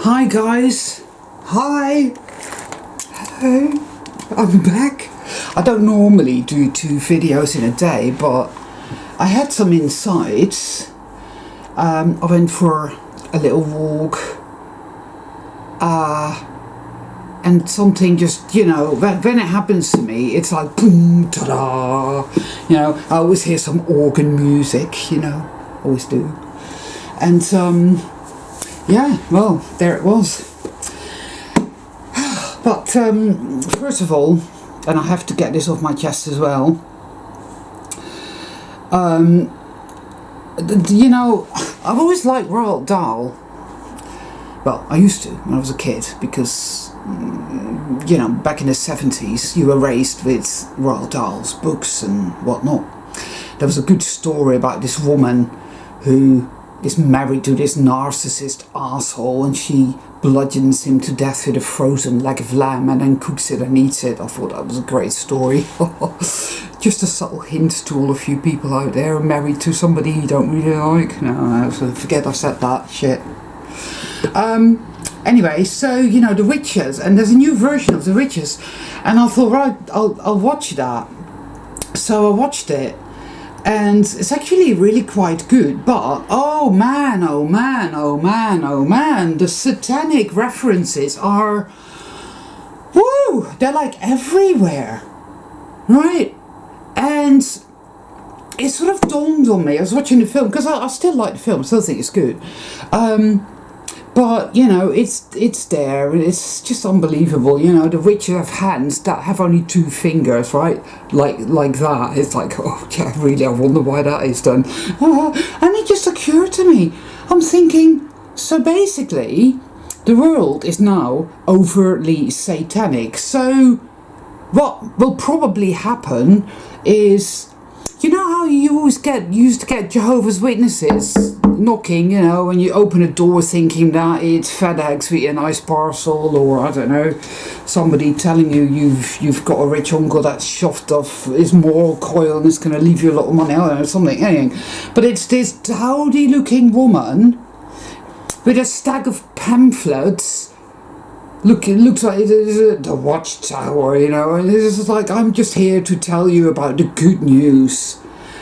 Hi guys, hi, hello, I'm back. I don't normally do 2 videos in a day, but I had some insights. I went for a little walk, and something just, when it happens to me, it's like boom, ta-da. I always hear some organ music, always do. And yeah, well, there it was. But first of all, and I have to get this off my chest as well, I've always liked Roald Dahl. Well, I used to when I was a kid, because back in the 70s you were raised with Roald Dahl's books and whatnot. There was a good story about this woman who is married to this narcissist asshole, and she bludgeons him to death with a frozen leg of lamb and then cooks it and eats it. I thought that was a great story. Just a subtle hint to all of you people out there married to somebody you don't really like. No, forget I said that shit. Anyway, so The Witches, and there's a new version of The Witches, and I thought, right, I'll watch that. So I watched it, and it's actually really quite good, but oh man, the satanic references are, woo, they're like everywhere, right? And it sort of dawned on me, I was watching the film, because I still like the film, I still think it's good, but it's there, and it's just unbelievable. The witches have hands that have only 2 fingers, right? Like that. It's like, oh yeah, really, I wonder why that is done. And it just occurred to me, I'm thinking, so basically the world is now overtly satanic. So what will probably happen is, how you always used to get Jehovah's Witnesses knocking, when you open a door thinking that it's FedEx with a nice parcel, or I don't know, somebody telling you you've got a rich uncle that's shoved off his moral coil and is going to leave you a lot of money, I don't know, something, anything. But it's this dowdy looking woman with a stack of pamphlets. Look, it looks like the Watchtower, and it's just like, I'm just here to tell you about the good news.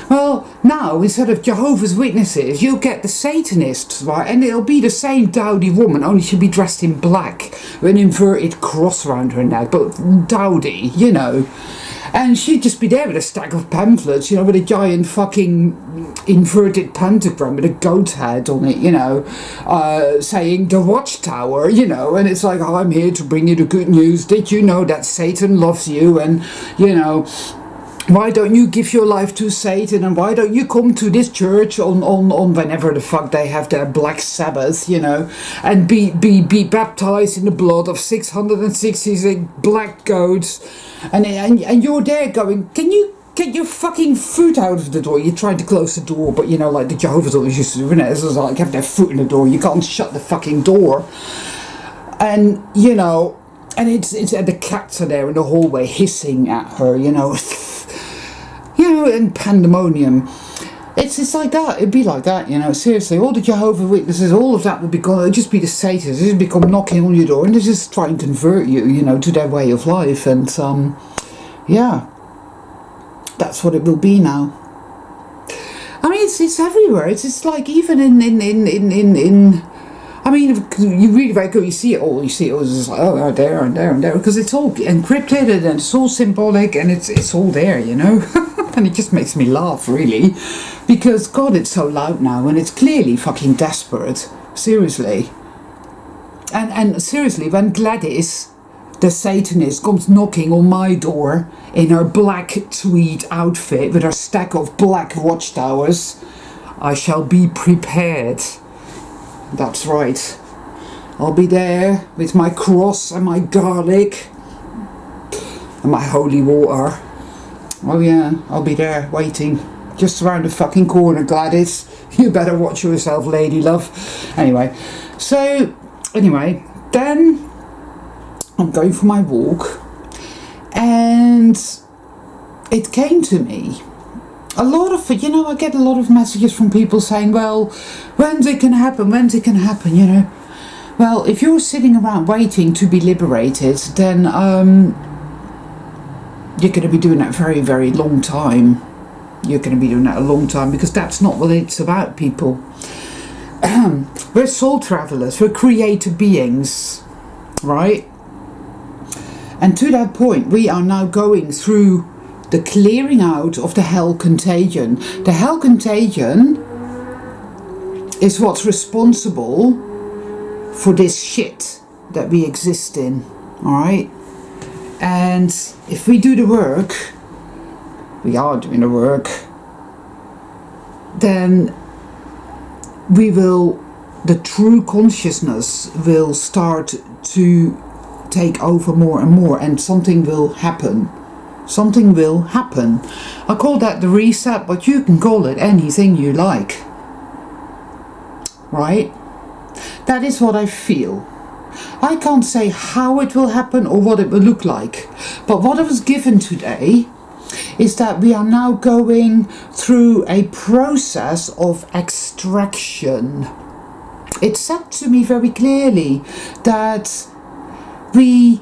Well, now, instead of Jehovah's Witnesses, you'll get the Satanists, right? And it'll be the same dowdy woman, only she'll be dressed in black with an inverted cross around her neck, but dowdy, And she'd just be there with a stack of pamphlets, with a giant fucking inverted pentagram with a goat head on it, saying the Watchtower, and it's like, oh, I'm here to bring you the good news. Did you know that Satan loves you? And, why don't you give your life to Satan, and why don't you come to this church on whenever the fuck they have their Black Sabbath, and be baptized in the blood of 666 black goats, and you're there going, can you get your fucking foot out of the door? You're trying to close the door, but like the Jehovah's Witnesses used to do, it's like have their foot in the door, you can't shut the fucking door, and and it's the cats are there in the hallway hissing at her, and pandemonium. It's like that. It'd be like that, seriously. All the Jehovah's Witnesses, all of that would be gone. It'd just be the Satanists. It'd become knocking on your door, and they just try and convert you, to their way of life. And yeah, that's what it will be now. I mean, it's everywhere. It's like even in I mean, you really very good. You see it all. It's just like, oh, there and there and there, because it's all encrypted and it's all symbolic, and it's all there, And it just makes me laugh, really, because God, it's so loud now, and it's clearly fucking desperate. Seriously. And seriously, when Gladys, the Satanist, comes knocking on my door in her black tweed outfit with her stack of black watchtowers, I shall be prepared. That's right. I'll be there with my cross and my garlic and my holy water. Oh yeah, I'll be there waiting just around the fucking corner, Gladys. You better watch yourself, lady love. Anyway, then I'm going for my walk, and it came to me a lot of, I get a lot of messages from people saying, well, when's it going to happen, Well, if you're sitting around waiting to be liberated, then you're going to be doing that a very, very long time. You're going to be doing that a long time, because that's not what it's about, people. We're soul travelers, we're creator beings, right? And to that point, we are now going through the clearing out of the hell contagion. The hell contagion is what's responsible for this shit that we exist in, alright? And if we do the work, we are doing the work, then the true consciousness will start to take over more and more, and something will happen. Something will happen. I call that the reset, but you can call it anything you like. Right? That is what I feel. I can't say how it will happen or what it will look like. But what I was given today is that we are now going through a process of extraction. It said to me very clearly that we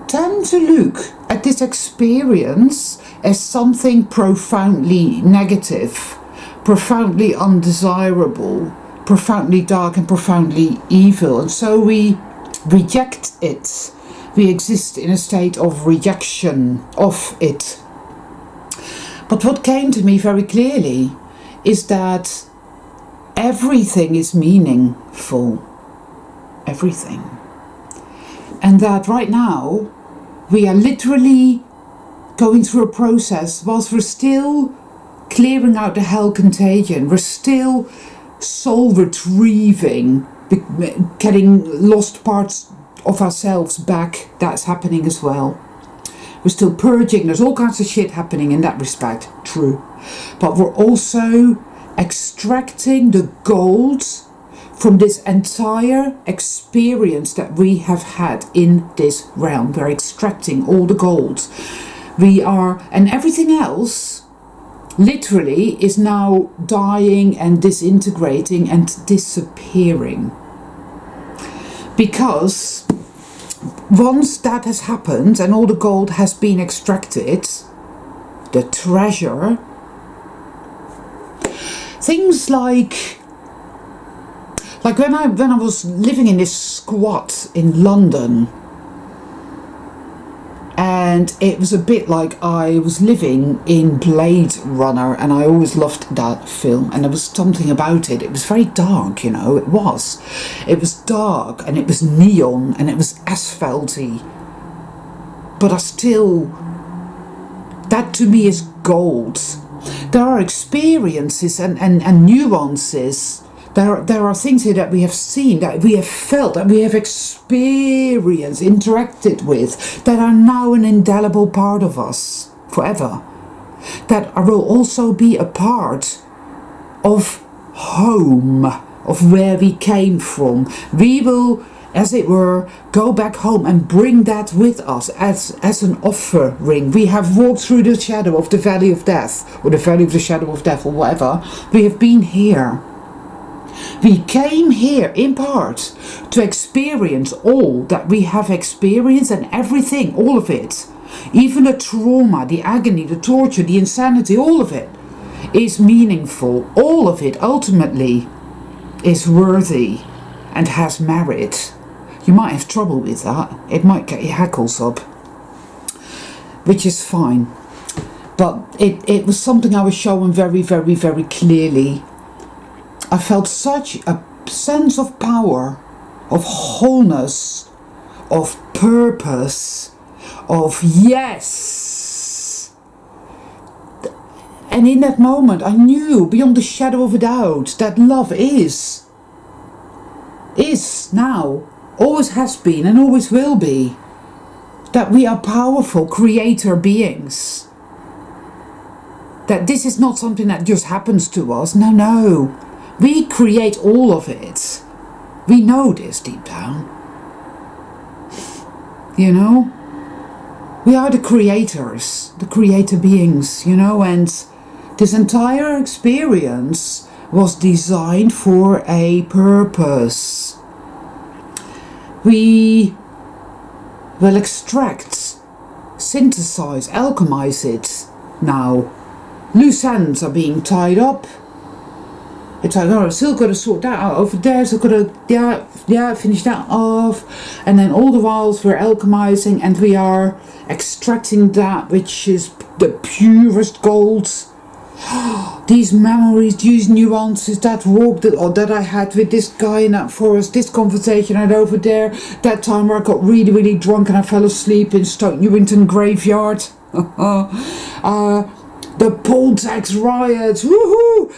tend to look at this experience as something profoundly negative, profoundly undesirable, profoundly dark and profoundly evil, and so we reject it. We exist in a state of rejection of it. But what came to me very clearly is that everything is meaningful. Everything. And that right now we are literally going through a process whilst we're still clearing out the hell contagion. We're still soul retrieving, getting lost parts of ourselves back. That's happening as well. We're still purging. There's all kinds of shit happening in that respect. True. But we're also extracting the gold from this entire experience that we have had in this realm. We're extracting all the gold. And everything else literally is now dying and disintegrating and disappearing. Because once that has happened and all the gold has been extracted, the treasure, things like when I was living in this squat in London, and it was a bit like I was living in Blade Runner, and I always loved that film, and there was something about it. It was very dark, you know, it was dark, and it was neon, and it was asphalty, but that to me is gold. There are experiences and nuances. There are things here that we have seen, that we have felt, that we have experienced, interacted with, that are now an indelible part of us forever. That will also be a part of home, of where we came from. We will, as it were, go back home and bring that with us as an offering. We have walked through the shadow of the valley of death, or the valley of the shadow of death, or whatever. We have been here. We came here in part to experience all that we have experienced, and everything, all of it. Even the trauma, the agony, the torture, the insanity, all of it is meaningful. All of it ultimately is worthy and has merit. You might have trouble with that. It might get your hackles up, which is fine. But it was something I was showing very, very, very clearly. I felt such a sense of power, of wholeness, of purpose, of yes. And in that moment I knew beyond the shadow of a doubt that love is now, always has been and always will be. That we are powerful creator beings. That this is not something that just happens to us. No. We create all of it. We know this deep down. You know? We are the creators, the creator beings, you know, and this entire experience was designed for a purpose. we will extract, synthesize, alchemize it now. Loose ends are being tied up. It's like, oh, I've still got to sort that out over there, so I've got to, finish that off. And then all the while we're alchemizing and we are extracting that which is the purest gold. These memories, these nuances, that walk that I had with this guy in that forest, this conversation I had over there, that time where I got really, really drunk and I fell asleep in Stoke Newington graveyard. The Poltex riots, woohoo!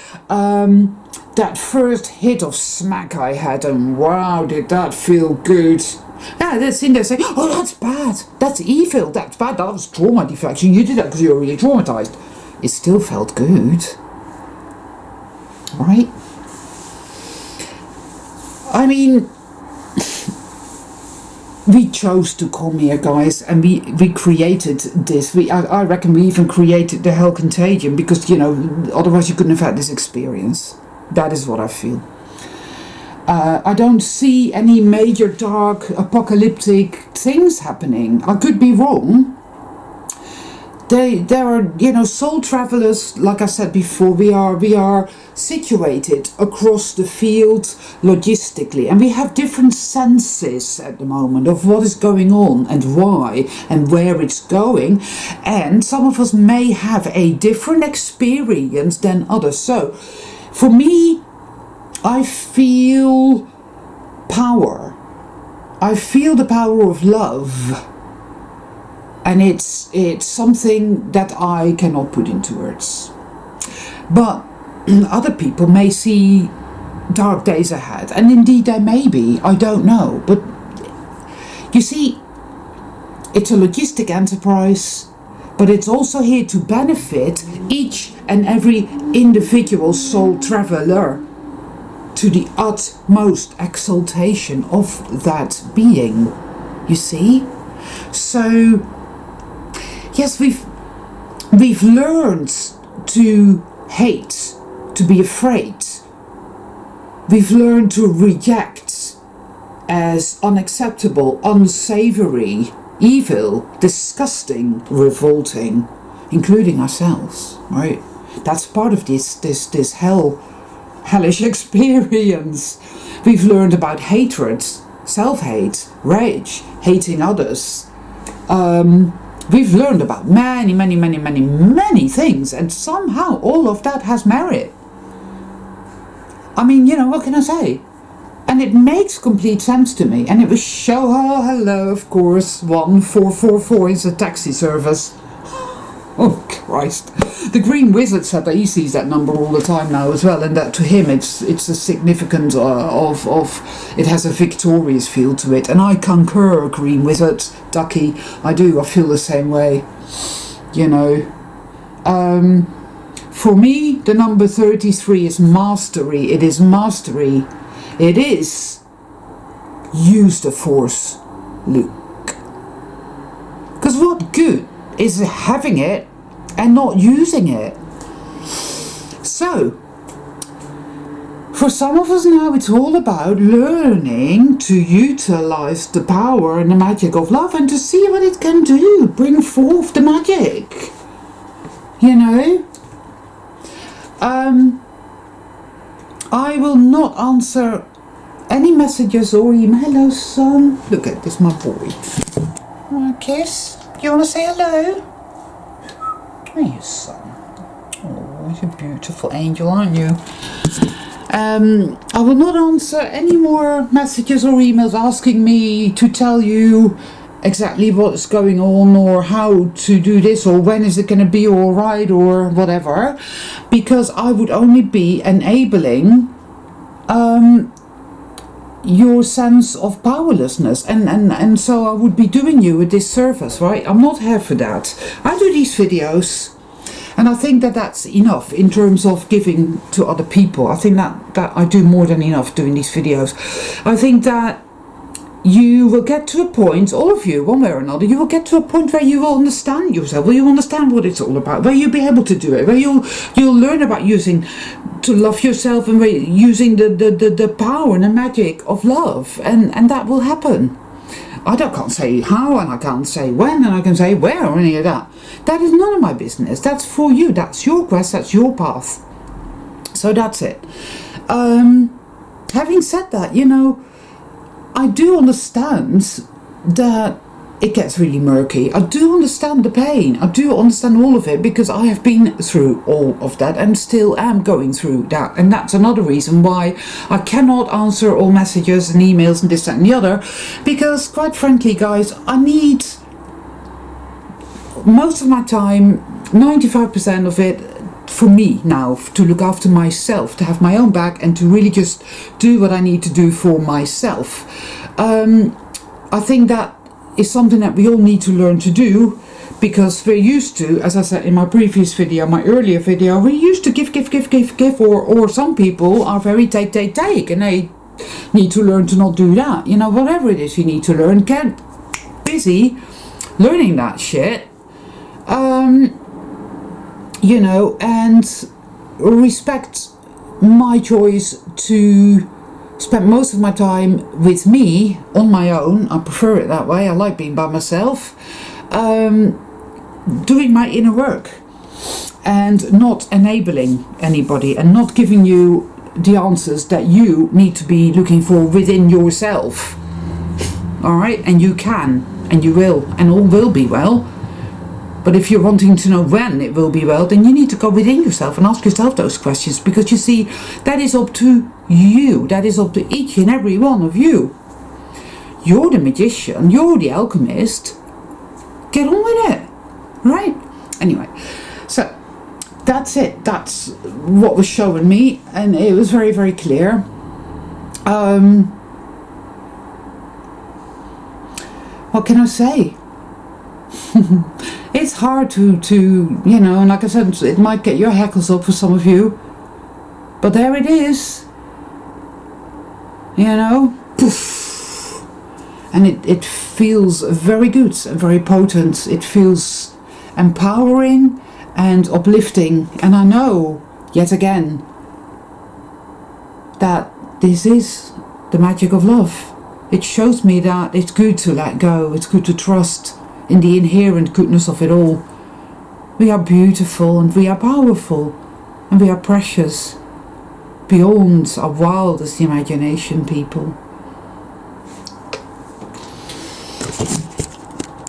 That first hit of smack I had, and wow, did that feel good. Yeah, that's in there saying, oh, that's bad, that's evil, that's bad, that was trauma deflection, you did that because you were really traumatized. It still felt good, right? I mean, we chose to come here, guys, and we created this. I reckon we even created the Hell Contagion because, you know, otherwise you couldn't have had this experience. That is what I feel. I don't see any major dark apocalyptic things happening. I could be wrong. There are, you know, soul travelers, like I said before, we are situated across the field logistically, and we have different senses at the moment of what is going on and why and where it's going, and some of us may have a different experience than others. So for me, I feel power. I feel the power of love. And it's something that I cannot put into words. But other people may see dark days ahead. And indeed there may be, I don't know. But you see, it's a logistic enterprise, but it's also here to benefit each and every individual soul traveler to the utmost exaltation of that being. You see? So yes, we've learned to hate, to be afraid. We've learned to reject as unacceptable, unsavory, evil, disgusting, revolting, including ourselves, right? That's part of this hellish experience. We've learned about hatred, self-hate, rage, hating others. We've learned about many things, and somehow all of that has merit. I mean, you know, what can I say? And it makes complete sense to me. And it was hello, of course, 1444 is a taxi service. Oh Christ. The Green Wizard said that he sees that number all the time now as well, and that to him it's a significant of it has a victorious feel to it. And I concur, Green Wizard, Ducky. I feel the same way. You know. For me, the number 33 is mastery. It is mastery. It is use the Force, Luke. Because what good is having it and not using it? So, for some of us now, it's all about learning to utilize the power and the magic of love and to see what it can do, bring forth the magic, you know. I will not answer any messages or email. Hello, son. Look at this, my boy. Kiss. You want to say hello? Hey, son. Oh, you're a beautiful angel, aren't you? I will not answer any more messages or emails asking me to tell you exactly what's going on or how to do this or when is it going to be all right or whatever, because I would only be enabling your sense of powerlessness, and so I would be doing you a disservice, right? I'm not here for that. I do these videos and I think that that's enough in terms of giving to other people. I think that I do more than enough doing these videos. I think that you will get to a point, all of you, one way or another, you will get to a point where you will understand yourself, where you understand what it's all about, where you'll be able to do it, where you'll learn about using to love yourself and using the power and the magic of love, and that will happen. Can't say how, and I can't say when, and I can say where or any of that. That is none of my business. That's for you. That's your quest. That's your path. So that's it. Having said that, you know, I do understand that it gets really murky. I do understand the pain. I do understand all of it, because I have been through all of that and still am going through that. And that's another reason why I cannot answer all messages and emails and this, that and the other, because quite frankly, guys, I need most of my time, 95% of it, for me now, to look after myself, to have my own back, and to really just do what I need to do for myself. I think that is something that we all need to learn to do, because we're used to, as I said in my previous video, my earlier video, we're used to give, or some people are very take, and they need to learn to not do that. You know, whatever it is you need to learn, get busy learning that shit. You know, and respect my choice to spend most of my time with me on my own. I prefer it that way. I like being by myself, doing my inner work, and not enabling anybody, and not giving you the answers that you need to be looking for within yourself. All right, and you can, and you will, and all will be well. But if you're wanting to know when it will be well, then you need to go within yourself and ask yourself those questions, because you see, that is up to you. That is up to each and every one of you. You're the magician. You're the alchemist. Get on with it. Right? Anyway, so that's it. That's what was showing me, and it was very, very clear. What can I say? It's hard to you know, and like I said, it might get your hackles up for some of you, but there it is, you know. Poof. And it feels very good and very potent. It feels empowering and uplifting, and I know yet again that this is the magic of love. It shows me that it's good to let go, it's good to trust in the inherent goodness of it all. We are beautiful, and we are powerful, and we are precious beyond our wildest imagination, people.